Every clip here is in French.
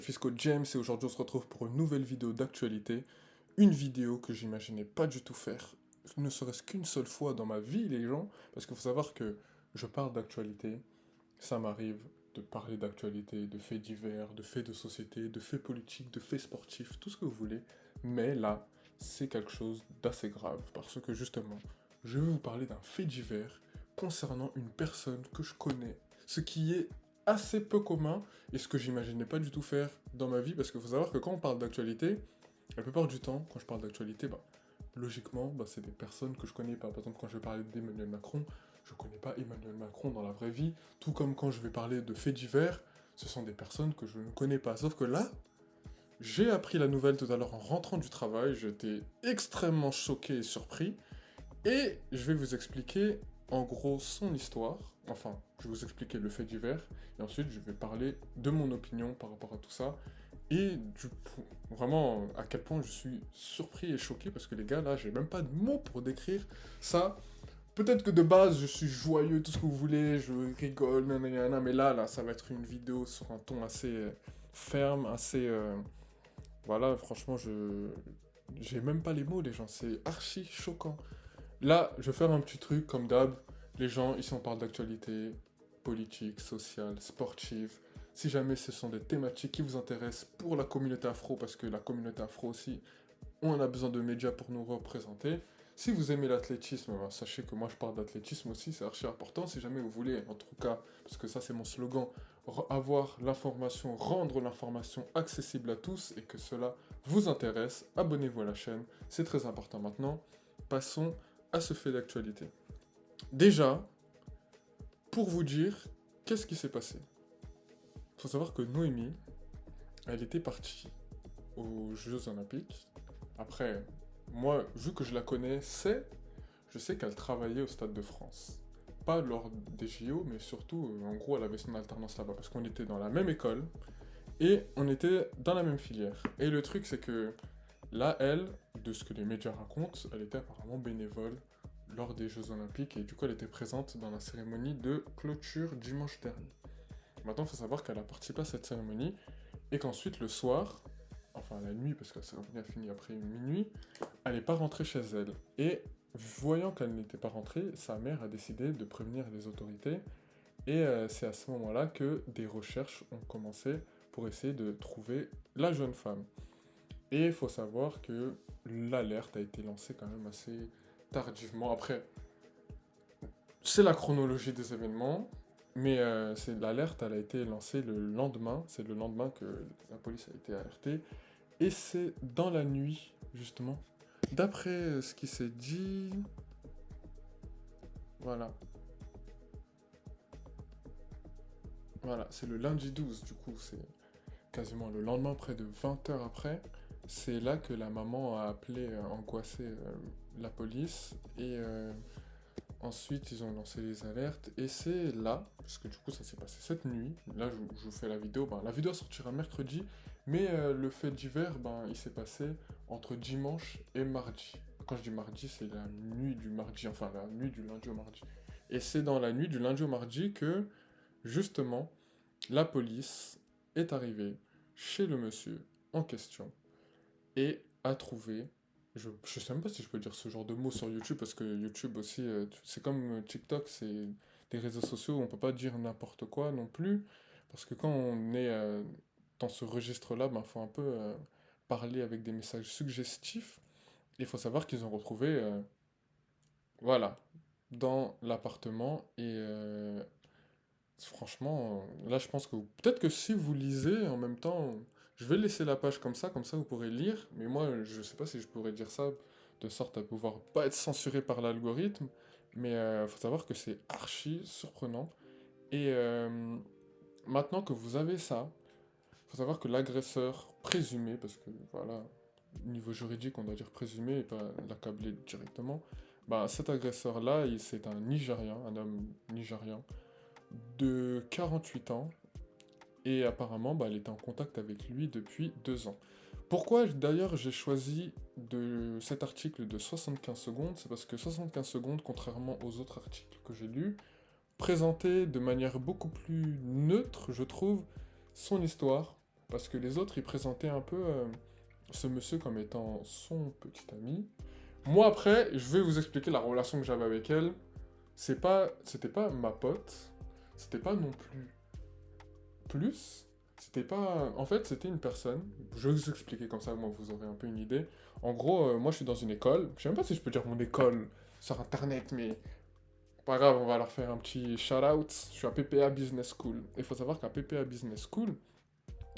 Fisco James et aujourd'hui on se retrouve pour une nouvelle vidéo d'actualité. Une vidéo que j'imaginais pas du tout faire, ne serait-ce qu'une seule fois dans ma vie les gens, parce qu'il faut savoir que je parle d'actualité, ça m'arrive de parler d'actualité, de faits divers, de faits de société, de faits politiques, de faits sportifs, tout ce que vous voulez, mais là c'est quelque chose d'assez grave parce que justement je vais vous parler d'un fait divers concernant une personne que je connais, ce qui est assez peu commun et ce que j'imaginais pas du tout faire dans ma vie, parce qu'il faut savoir que quand on parle d'actualité, la plupart du temps, quand je parle d'actualité, logiquement, c'est des personnes que je connais pas. Par exemple, quand je vais parler d'Emmanuel Macron, je connais pas Emmanuel Macron dans la vraie vie, tout comme quand je vais parler de faits divers, ce sont des personnes que je ne connais pas. Sauf que là, j'ai appris la nouvelle tout à l'heure en rentrant du travail, j'étais extrêmement choqué et surpris, et je vais vous expliquer en gros son histoire, enfin, je vais vous expliquer le fait divers, et ensuite je vais parler de mon opinion par rapport à tout ça, et vraiment à quel point je suis surpris et choqué, parce que les gars, là, j'ai même pas de mots pour décrire ça. Peut-être que de base, je suis joyeux, tout ce que vous voulez, je rigole, nanana, mais là, ça va être une vidéo sur un ton assez ferme, assez... voilà, franchement, j'ai même pas les mots, les gens, c'est archi choquant. Là, je vais faire un petit truc comme d'hab. Les gens, ici on parle d'actualité politique, sociale, sportive. Si jamais ce sont des thématiques qui vous intéressent pour la communauté afro, parce que la communauté afro aussi, on a besoin de médias pour nous représenter. Si vous aimez l'athlétisme, sachez que moi je parle d'athlétisme aussi, c'est archi important. Si jamais vous voulez, en tout cas, parce que ça c'est mon slogan, avoir l'information, rendre l'information accessible à tous et que cela vous intéresse, abonnez-vous à la chaîne, c'est très important. Maintenant, passons à ce fait d'actualité. Déjà, pour vous dire, qu'est-ce qui s'est passé? Il faut savoir que Noémie, elle était partie aux Jeux Olympiques. Après, moi, vu que je la connaissais, je sais qu'elle travaillait au Stade de France. Pas lors des JO, mais surtout, en gros, elle avait son alternance là-bas, parce qu'on était dans la même école, et on était dans la même filière. Et le truc, c'est que là, elle, de ce que les médias racontent, elle était apparemment bénévole lors des Jeux Olympiques, et du coup, elle était présente dans la cérémonie de clôture dimanche dernier. Maintenant, il faut savoir qu'elle a participé à cette cérémonie, et qu'ensuite, le soir, enfin la nuit, parce que la cérémonie a fini après minuit, elle n'est pas rentrée chez elle. Et voyant qu'elle n'était pas rentrée, sa mère a décidé de prévenir les autorités. Et c'est à ce moment-là que des recherches ont commencé pour essayer de trouver la jeune femme. Et il faut savoir que l'alerte a été lancée quand même assez tardivement. Après, c'est la chronologie des événements, mais c'est l'alerte, elle a été lancée le lendemain. C'est le lendemain que la police a été alertée. Et c'est dans la nuit, justement. D'après ce qui s'est dit... Voilà. Voilà, c'est le lundi 12, du coup, c'est quasiment le lendemain, près de 20 heures après. C'est là que la maman a appelé, angoissée, la police. Et ensuite, ils ont lancé les alertes. Et c'est là, parce que du coup, ça s'est passé cette nuit. Là, je vous fais la vidéo. La vidéo sortira mercredi. Mais le fait divers, il s'est passé entre dimanche et mardi. Quand je dis mardi, c'est la nuit du mardi, enfin la nuit du lundi au mardi. Et c'est dans la nuit du lundi au mardi que, justement, la police est arrivée chez le monsieur en question et a trouvé, je sais même pas si je peux dire ce genre de mots sur YouTube, parce que YouTube aussi, c'est comme TikTok, c'est des réseaux sociaux où on peut pas dire n'importe quoi non plus, parce que quand on est dans ce registre-là, il faut un peu parler avec des messages suggestifs. Il faut savoir qu'ils ont retrouvé, voilà, dans l'appartement, et franchement, là je pense que peut-être que si vous lisez en même temps, je vais laisser la page comme ça vous pourrez lire, mais moi je sais pas si je pourrais dire ça de sorte à pouvoir pas être censuré par l'algorithme, mais faut savoir que c'est archi surprenant. Et maintenant que vous avez ça, faut savoir que l'agresseur présumé, parce que voilà, niveau juridique on doit dire présumé et pas l'accabler directement, cet agresseur-là, c'est un Nigérian, un homme nigérian de 48 ans, et apparemment, elle était en contact avec lui depuis 2 ans. Pourquoi d'ailleurs j'ai choisi cet article de 75 secondes? C'est parce que 75 secondes, contrairement aux autres articles que j'ai lus, présentait de manière beaucoup plus neutre, je trouve, son histoire. parce que les autres, ils présentaient un peu ce monsieur comme étant son petit ami. Moi, après, je vais vous expliquer la relation que j'avais avec elle. C'était pas ma pote, c'était pas non plus, c'était pas... En fait, c'était une personne, je vais vous expliquer comme ça, moi, vous aurez un peu une idée. En gros, moi, je suis dans une école, je sais même pas si je peux dire mon école sur Internet, mais pas grave, on va leur faire un petit shout-out. Je suis à PPA Business School. Il faut savoir qu'à PPA Business School,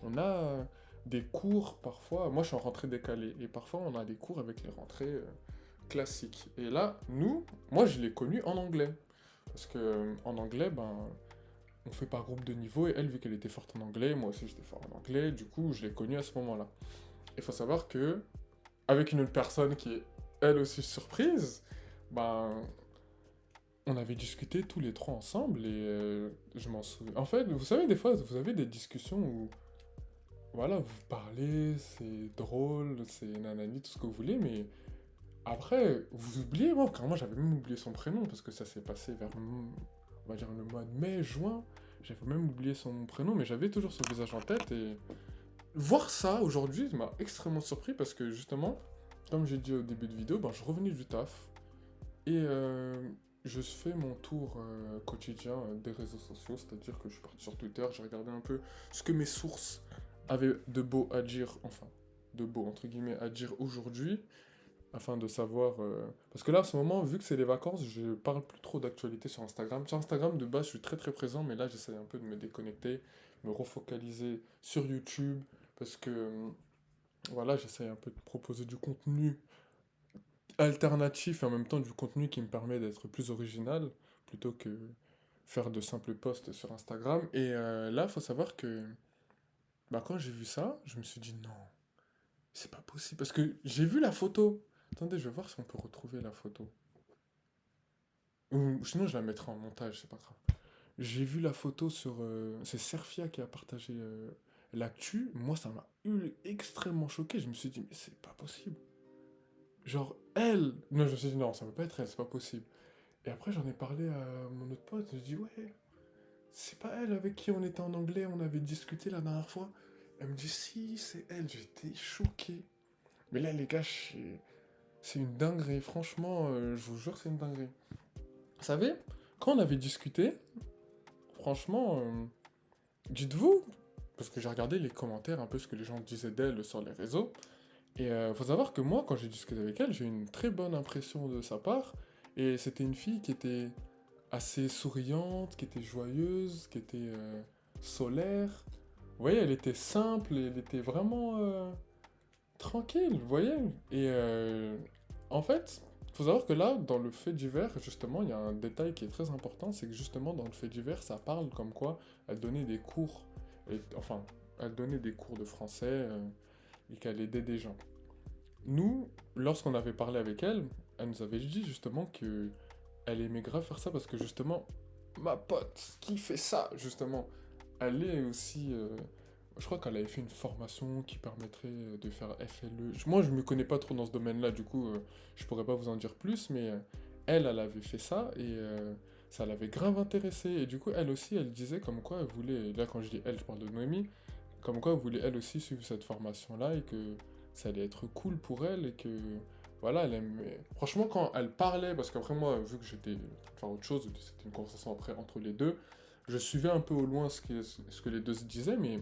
on a des cours parfois. Moi, je suis en rentrée décalée. Et parfois, on a des cours avec les rentrées classiques. Et là, moi, je l'ai connue en anglais. Parce que en anglais, ben, on fait par groupe de niveau. Et elle, vu qu'elle était forte en anglais, moi aussi, j'étais fort en anglais. Du coup, je l'ai connue à ce moment-là. Il faut savoir que, avec une autre personne qui est elle aussi surprise, ben, on avait discuté tous les trois ensemble et je m'en souviens. En fait, vous savez, des fois, vous avez des discussions où, voilà, vous parlez, c'est drôle, c'est nanani, tout ce que vous voulez, mais après, vous oubliez, moi, carrément, j'avais même oublié son prénom parce que ça s'est passé vers, on va dire, le mois de mai, juin. J'avais même oublié son prénom, mais j'avais toujours son visage en tête et voir ça aujourd'hui m'a extrêmement surpris parce que justement, comme j'ai dit au début de vidéo, ben, je revenais du taf et je fais mon tour quotidien des réseaux sociaux, c'est-à-dire que je suis parti sur Twitter, j'ai regardé un peu ce que mes sources avaient de beau à dire, enfin, de beau entre guillemets à dire aujourd'hui, afin de savoir... Parce que là, en ce moment, vu que c'est les vacances, je parle plus trop d'actualité sur Instagram. Sur Instagram, de base, je suis très très présent, mais là, j'essaie un peu de me déconnecter, me refocaliser sur YouTube, parce que, voilà, j'essaie un peu de proposer du contenu alternatif et en même temps du contenu qui me permet d'être plus original plutôt que faire de simples posts sur Instagram. Et là, faut savoir que bah, quand j'ai vu ça, je me suis dit non, c'est pas possible. Parce que j'ai vu la photo. Attendez, je vais voir si on peut retrouver la photo. Ou sinon, je la mettrai en montage, c'est pas grave. J'ai vu la photo sur... c'est Serfia qui a partagé l'actu. Moi, ça m'a extrêmement choqué. Je me suis dit, mais c'est pas possible. Genre, elle... Non, je me suis dit, non, ça peut pas être elle, c'est pas possible. Et après, j'en ai parlé à mon autre pote. Je dis, ouais, c'est pas elle avec qui on était en anglais, on avait discuté la dernière fois. Elle me dit, si, c'est elle. J'étais choqué. Mais là, les gars, c'est une dinguerie. Franchement, je vous jure, c'est une dinguerie. Vous savez, quand on avait discuté, franchement, dites-vous, parce que j'ai regardé les commentaires, un peu ce que les gens disaient d'elle sur les réseaux. Et faut savoir que moi, quand j'ai discuté avec elle, j'ai eu une très bonne impression de sa part. Et c'était une fille qui était assez souriante, qui était joyeuse, qui était solaire. Vous voyez, elle était simple, elle était vraiment tranquille, vous voyez. Et en fait, faut savoir que là, dans le fait divers, justement, il y a un détail qui est très important, c'est que justement, dans le fait divers, ça parle comme quoi elle donnait des cours, enfin, elle donnait des cours de français et qu'elle aidait des gens. Nous, lorsqu'on avait parlé avec elle, elle nous avait dit justement que elle aimait grave faire ça parce que justement, ma pote qui fait ça, justement, elle est aussi. Je crois qu'elle avait fait une formation qui permettrait de faire FLE. Moi, je me connais pas trop dans ce domaine-là, du coup, je pourrais pas vous en dire plus, mais elle avait fait ça et ça l'avait grave intéressée. Et du coup, elle aussi, elle disait comme quoi elle voulait. Là, quand je dis elle, je parle de Noémie. Comme quoi elle voulait elle aussi suivre cette formation-là et que ça allait être cool pour elle et que voilà, elle aimait. Franchement, quand elle parlait, parce qu'après moi, vu que j'étais faire autre chose, c'était une conversation après entre les deux, je suivais un peu au loin ce que les deux se disaient, mais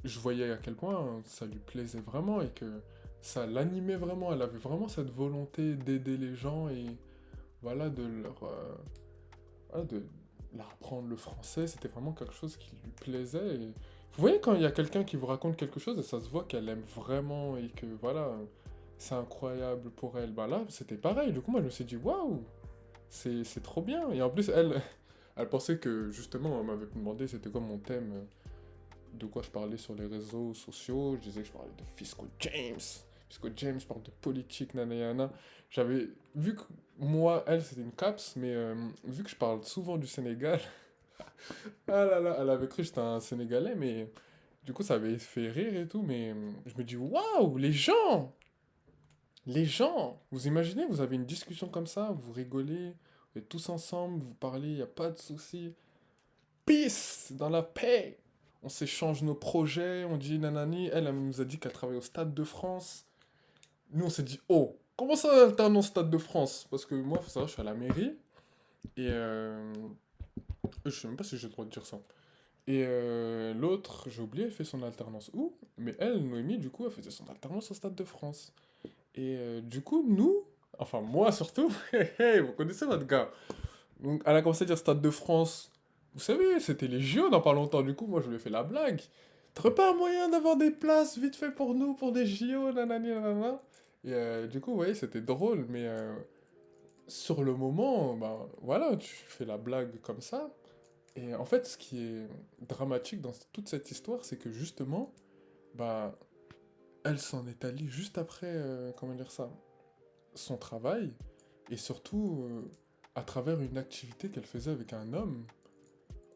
je voyais à quel point ça lui plaisait vraiment et que ça l'animait vraiment. Elle avait vraiment cette volonté d'aider les gens et voilà, de leur, voilà, de leur apprendre le français. C'était vraiment quelque chose qui lui plaisait. Et vous voyez quand il y a quelqu'un qui vous raconte quelque chose et ça se voit qu'elle aime vraiment et que voilà, c'est incroyable pour elle. Bah là, c'était pareil. Du coup, moi, je me suis dit, waouh, c'est trop bien. Et en plus, elle, elle pensait que justement, elle m'avait demandé c'était quoi mon thème, de quoi je parlais sur les réseaux sociaux. Je disais que je parlais de Fisco James. Fisco James parle de politique, nanayana. J'avais vu que moi, elle, c'était une caps, mais vu que je parle souvent du Sénégal, ah là là, elle avait cru que j'étais un Sénégalais, mais du coup, ça avait fait rire et tout. Mais je me dis, waouh, les gens, vous imaginez, vous avez une discussion comme ça, vous rigolez, vous êtes tous ensemble, vous parlez, il n'y a pas de souci. Peace, dans la paix. on s'échange nos projets, on dit nanani. Elle nous a dit qu'elle travaille au Stade de France. Nous, on s'est dit, oh, comment ça, alternance Stade de France? Parce que moi, faut savoir, je suis à la mairie. Et je sais même pas si j'ai le droit de dire ça. Et l'autre, j'ai oublié, elle fait son alternance où? Mais elle, Noémie, du coup, elle faisait son alternance au Stade de France. Et du coup, nous, enfin moi surtout, vous connaissez votre gars. Donc elle a commencé à dire Stade de France. Vous savez, c'était les JO dans pas longtemps. Du coup, moi, je lui ai fait la blague. T'aurais pas un moyen d'avoir des places vite fait pour nous, pour des JO, nanani, nanana. Et du coup, ouais, c'était drôle, mais sur le moment, ben voilà, tu fais la blague comme ça. Et en fait, ce qui est dramatique dans toute cette histoire, c'est que justement, bah, elle s'en est allée juste après, comment dire ça, son travail, et surtout à travers une activité qu'elle faisait avec un homme.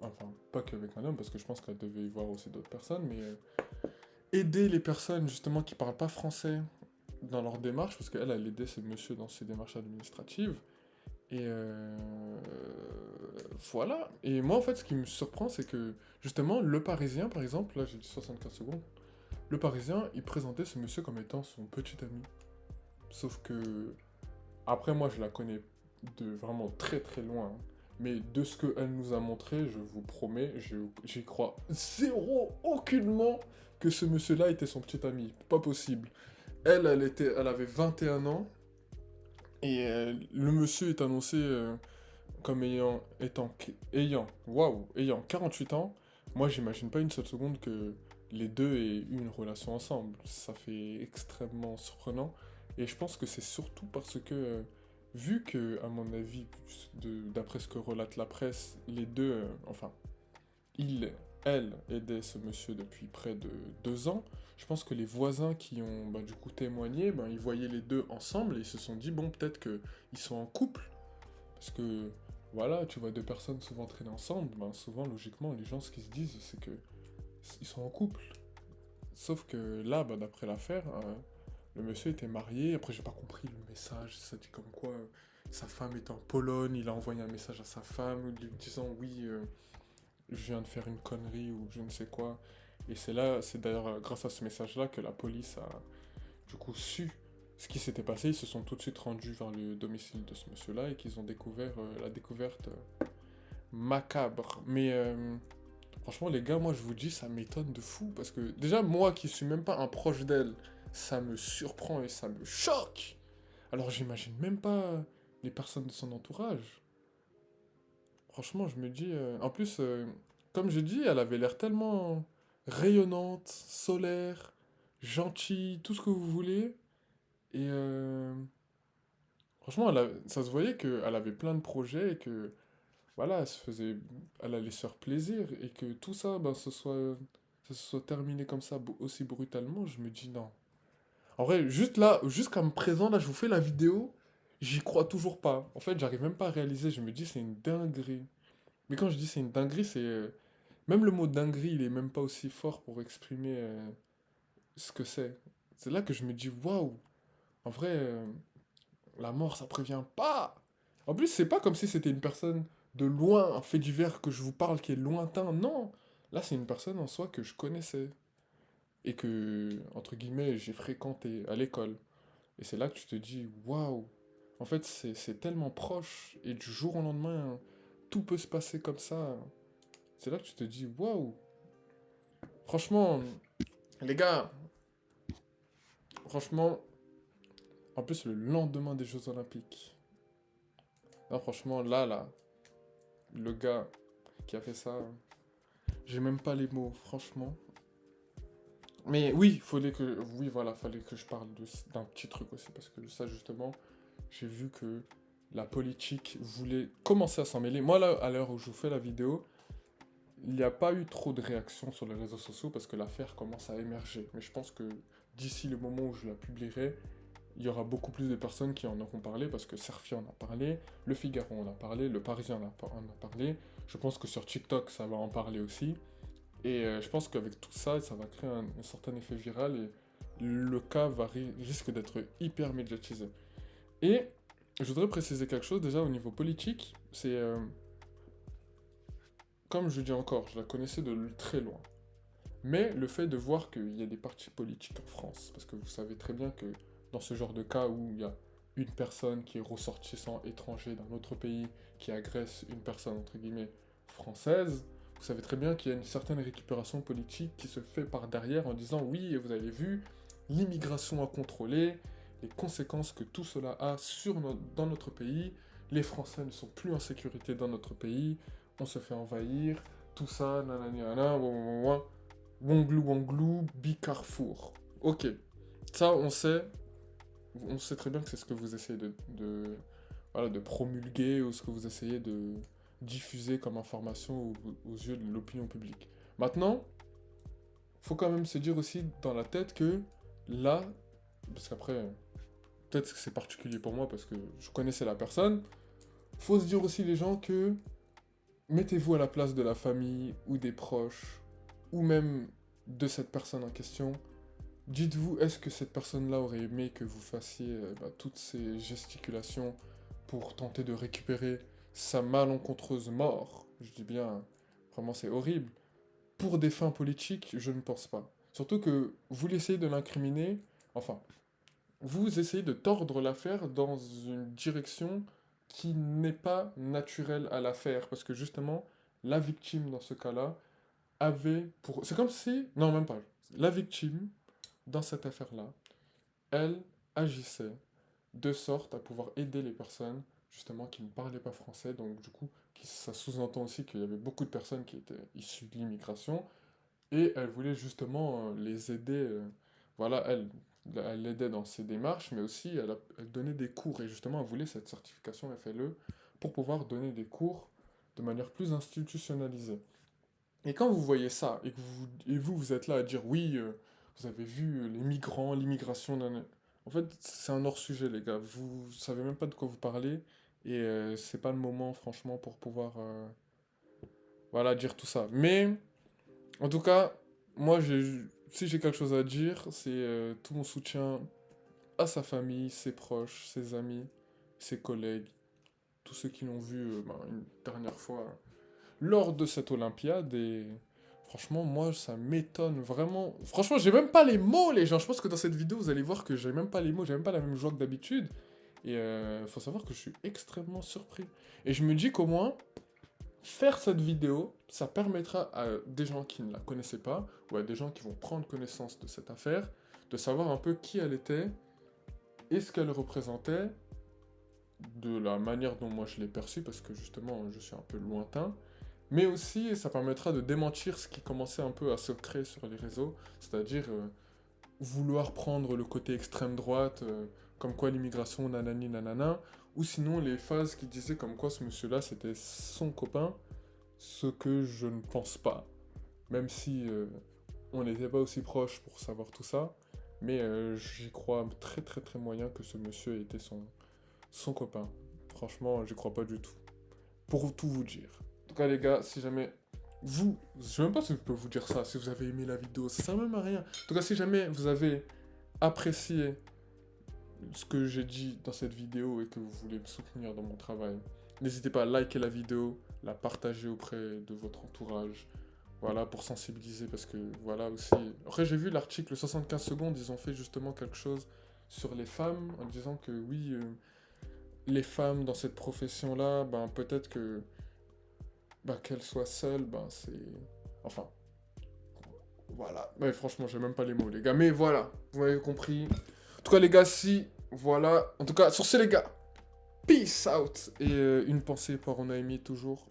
Enfin, pas qu'avec un homme, parce que je pense qu'elle devait y voir aussi d'autres personnes, mais aider les personnes justement qui parlent pas français dans leur démarche, parce qu'elle, elle aidait ce monsieur dans ses démarches administratives. Et voilà. Et moi, en fait, ce qui me surprend, c'est que justement, Le Parisien, par exemple, là j'ai dit 75 secondes, Le Parisien, il présentait ce monsieur comme étant son petit ami. Sauf que, après, moi, je la connais de vraiment très très loin, hein. Mais de ce qu'elle nous a montré, je vous promets, j'y crois zéro, aucunement, que ce monsieur-là était son petit ami. Pas possible. Elle avait 21 ans, et le monsieur est annoncé comme ayant 48 ans. Moi, j'imagine pas une seule seconde que les deux aient eu une relation ensemble. Ça fait extrêmement surprenant. Et je pense que c'est surtout parce que, vu que, à mon avis, d'après ce que relate la presse, les deux, enfin, elle aidait ce monsieur depuis près de 2 ans. Je pense que les voisins qui ont bah, du coup témoigné, bah, ils voyaient les deux ensemble et ils se sont dit, bon, peut-être qu'ils sont en couple. Parce que, voilà, tu vois deux personnes souvent traîner ensemble, bah, souvent, logiquement, les gens, ce qu'ils se disent, c'est que ils sont en couple. Sauf que là, bah, d'après l'affaire, le monsieur était marié. Après, j'ai pas compris le message. Ça dit comme quoi sa femme est en Pologne. Il a envoyé un message à sa femme lui disant oui, je viens de faire une connerie ou je ne sais quoi. Et c'est d'ailleurs grâce à ce message-là que la police a du coup su ce qui s'était passé. Ils se sont tout de suite rendus vers le domicile de ce monsieur-là et qu'ils ont découvert la découverte macabre. Mais franchement, les gars, moi je vous dis, ça m'étonne de fou. Parce que déjà, moi qui suis même pas un proche d'elle, ça me surprend et ça me choque. Alors j'imagine même pas les personnes de son entourage. Franchement, je me dis. En plus, comme je dis, elle avait l'air tellement rayonnante, solaire, gentille, tout ce que vous voulez. Et franchement, ça se voyait qu'elle avait plein de projets et que voilà, elle allait se faire plaisir et que tout ça, ben, ça se soit terminé comme ça aussi brutalement. Je me dis non. En vrai, juste là, jusqu'à me présent, là, je vous fais la vidéo, j'y crois toujours pas. En fait, j'arrive même pas à réaliser. Je me dis c'est une dinguerie. Mais quand je dis c'est une dinguerie, c'est même le mot dinguerie, il est même pas aussi fort pour exprimer ce que c'est. C'est là que je me dis waouh. En vrai, la mort, ça prévient pas. En plus, c'est pas comme si c'était une personne de loin, un fait divers que je vous parle qui est lointain. Non, là, c'est une personne en soi que je connaissais et que, entre guillemets, j'ai fréquenté à l'école. Et c'est là que tu te dis, waouh, en fait, c'est tellement proche et du jour au lendemain, tout peut se passer comme ça. C'est là que tu te dis, waouh, franchement, les gars, franchement, en plus, le lendemain des Jeux Olympiques. Non, franchement, là, le gars qui a fait ça, j'ai même pas les mots, franchement. Mais oui, fallait que je parle d'un petit truc aussi, parce que ça, justement, j'ai vu que la politique voulait commencer à s'en mêler. Moi, là, à l'heure où je vous fais la vidéo, il n'y a pas eu trop de réactions sur les réseaux sociaux parce que l'affaire commence à émerger. Mais je pense que d'ici le moment où je la publierai, il y aura beaucoup plus de personnes qui en auront parlé parce que Serfi en a parlé, Le Figaro en a parlé, Le Parisien en a parlé. Je pense que sur TikTok, ça va en parler aussi. Et je pense qu'avec tout ça, ça va créer un certain effet viral et le cas risque d'être hyper médiatisé. Et je voudrais préciser quelque chose déjà au niveau politique, c'est comme je dis encore, je la connaissais de très loin. Mais le fait de voir qu'il y a des partis politiques en France, parce que vous savez très bien que dans ce genre de cas où il y a une personne qui est ressortissant étranger d'un autre pays qui agresse une personne entre guillemets française, vous savez très bien qu'il y a une certaine récupération politique qui se fait par derrière en disant oui, vous avez vu, l'immigration à contrôler, les conséquences que tout cela a dans notre pays, les Français ne sont plus en sécurité dans notre pays, on se fait envahir, tout ça, nanani, nanana, Wonglou Wonglou, Bicarrefour. Ok, ça on sait très bien que c'est ce que vous essayez voilà, de promulguer ou ce que vous essayez de diffuser comme information aux yeux de l'opinion publique. Maintenant, faut quand même se dire aussi dans la tête que là, parce qu'après, peut-être que c'est particulier pour moi parce que je connaissais la personne, faut se dire aussi les gens que mettez-vous à la place de la famille ou des proches ou même de cette personne en question. Dites-vous, est-ce que cette personne-là aurait aimé que vous fassiez toutes ces gesticulations pour tenter de récupérer sa malencontreuse mort? Je dis bien, vraiment c'est horrible. Pour des fins politiques, je ne pense pas. Surtout que vous l'essayez de l'incriminer, enfin, vous essayez de tordre l'affaire dans une direction qui n'est pas naturelle à l'affaire. Parce que justement, la victime dans ce cas-là avait pour... C'est comme si... Non, même pas. La victime, dans cette affaire-là, elle agissait de sorte à pouvoir aider les personnes justement qui ne parlaient pas français. Donc du coup, ça sous-entend aussi qu'il y avait beaucoup de personnes qui étaient issues de l'immigration. Et elle voulait justement les aider. Voilà, elle l'aidait dans ses démarches, mais aussi elle donnait des cours. Et justement, elle voulait cette certification FLE pour pouvoir donner des cours de manière plus institutionnalisée. Et quand vous voyez ça, et que vous êtes là à dire oui, vous avez vu les migrants, l'immigration, en fait, c'est un hors-sujet, les gars. Vous savez même pas de quoi vous parlez, et c'est pas le moment, franchement, pour pouvoir, voilà, dire tout ça. Mais, en tout cas, moi, si j'ai quelque chose à dire, c'est tout mon soutien à sa famille, ses proches, ses amis, ses collègues, tous ceux qui l'ont vu une dernière fois lors de cette Olympiade et franchement moi ça m'étonne vraiment. Franchement j'ai même pas les mots les gens, je pense que dans cette vidéo vous allez voir que j'ai même pas les mots, j'ai même pas la même joie que d'habitude et faut savoir que je suis extrêmement surpris. Et je me dis qu'au moins faire cette vidéo ça permettra à des gens qui ne la connaissaient pas ou à des gens qui vont prendre connaissance de cette affaire de savoir un peu qui elle était et ce qu'elle représentait de la manière dont moi je l'ai perçue parce que justement je suis un peu lointain. Mais aussi, ça permettra de démentir ce qui commençait un peu à se créer sur les réseaux, c'est-à-dire vouloir prendre le côté extrême droite, comme quoi l'immigration, nanani, nanana, ou sinon les phases qui disaient comme quoi ce monsieur-là, c'était son copain, ce que je ne pense pas, même si on n'était pas aussi proches pour savoir tout ça, mais j'y crois très très très moyen que ce monsieur était son copain. Franchement, j'y crois pas du tout. Pour tout vous dire. En tout cas, les gars, si jamais je sais même pas si je peux vous dire ça, si vous avez aimé la vidéo, ça sert même à rien. En tout cas, si jamais vous avez apprécié ce que j'ai dit dans cette vidéo et que vous voulez me soutenir dans mon travail, n'hésitez pas à liker la vidéo, la partager auprès de votre entourage. Voilà, pour sensibiliser, parce que voilà aussi... Après, j'ai vu l'article 75 secondes, ils ont fait justement quelque chose sur les femmes, en disant que oui, les femmes dans cette profession-là, ben peut-être que qu'elles soient seules, ben c'est... Enfin, voilà. Mais franchement, j'ai même pas les mots, les gars. Mais voilà, vous m'avez compris. En tout cas, les gars, si... Voilà. En tout cas, sur ce, les gars, peace out. Et une pensée pour Onaimi, toujours.